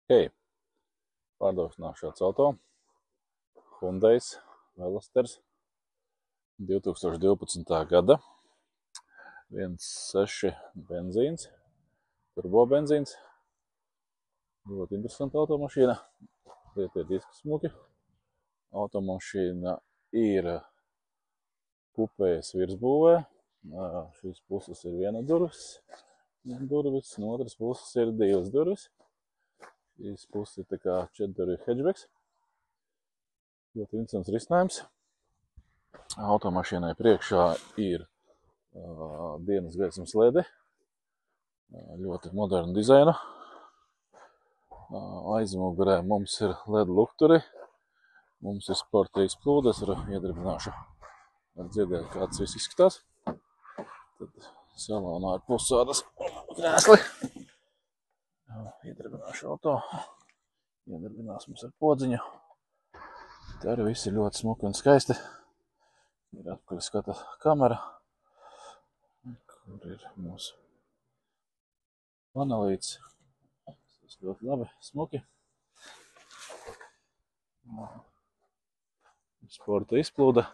Hei, pārdošanā šāds auto, Hyundais Velosters 2012. gada, 1.6 benzīns, turbo benzīns, ļoti interesanta automašīna, lietie diski smuki. Automašīna ir kupējas virsbūvē, šīs puses ir viena durvis, no otras puses ir divas durvis. Šīs puses ir tā kā 4 hatchbacks. Ļoti interesants risinājums. Automašīnai priekšā ir dienas gaismas ledi, ļoti moderna dizaina. Aizmugurē mums ir LED lukturi, mums ir sporta izplūdes, iedarbināšu, var dzirdēt, kā tas viss izskatās. Tad salonā ir pusādas krēsli. Iedarbināšu auto, iedarbinās mums ar podziņu. Te arī viss ir ļoti smuki un skaisti. Ir atpakaļ skata kamera, kur ir mūsu panelīts. Tas ļoti labi, smuki. Sporta izplūde.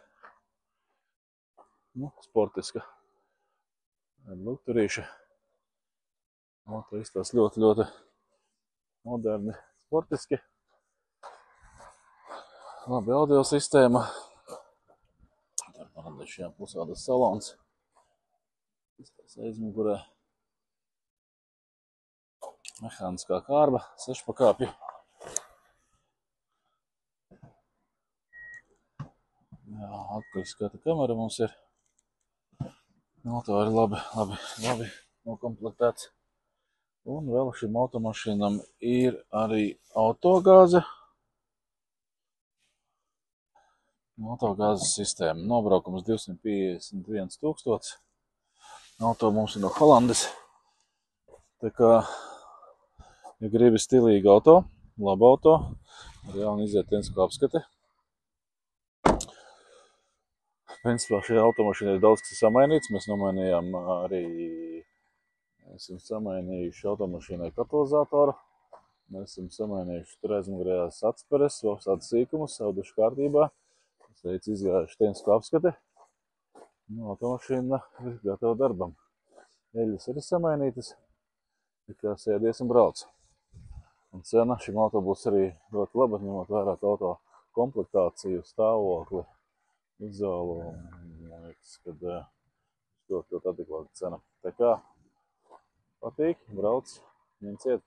Sportiska. Lukturīša. Auto izstās ļoti moderni, sportiski. Labi audio sistēma. Tur parādīšu pusādas salons. Izstās aizmugurē. Mehāniskā kārba, 6 pakāpju. Atpakaļ skata kamera mums ir. Auto ir labi nokomplektēts. Un vēl šim automašīnam ir arī autogāze. Autogāzes sistēma. Nobraukums 251 000. Auto mums ir no Holandes. Tā kā, ja gribi stilīgu auto, labu auto, ar jaunu izvērtienisku apskati. Principā šajā automašīnā ir daudz, kas ir samainīts. Mēs nomainījām arī, esam samainījuši automašīnai katalizatoru. Mēs esam samainījuši tur aizmugurējās atsperes, vēl tādas sīkumus, sauduši kārtībā. Es teicu, izgājuši tehnisku apskati. Automašīna ir gatava darbam. Eļļas ir samainītas, tikai sēdies un brauc. Un cena šim auto būs arī ļoti laba, ņemot vērā auto komplektāciju, stāvokli, izolu. Man liekas, kad ļoti adekvāta cena. Tā kā patīk, brauc, ņem ciet.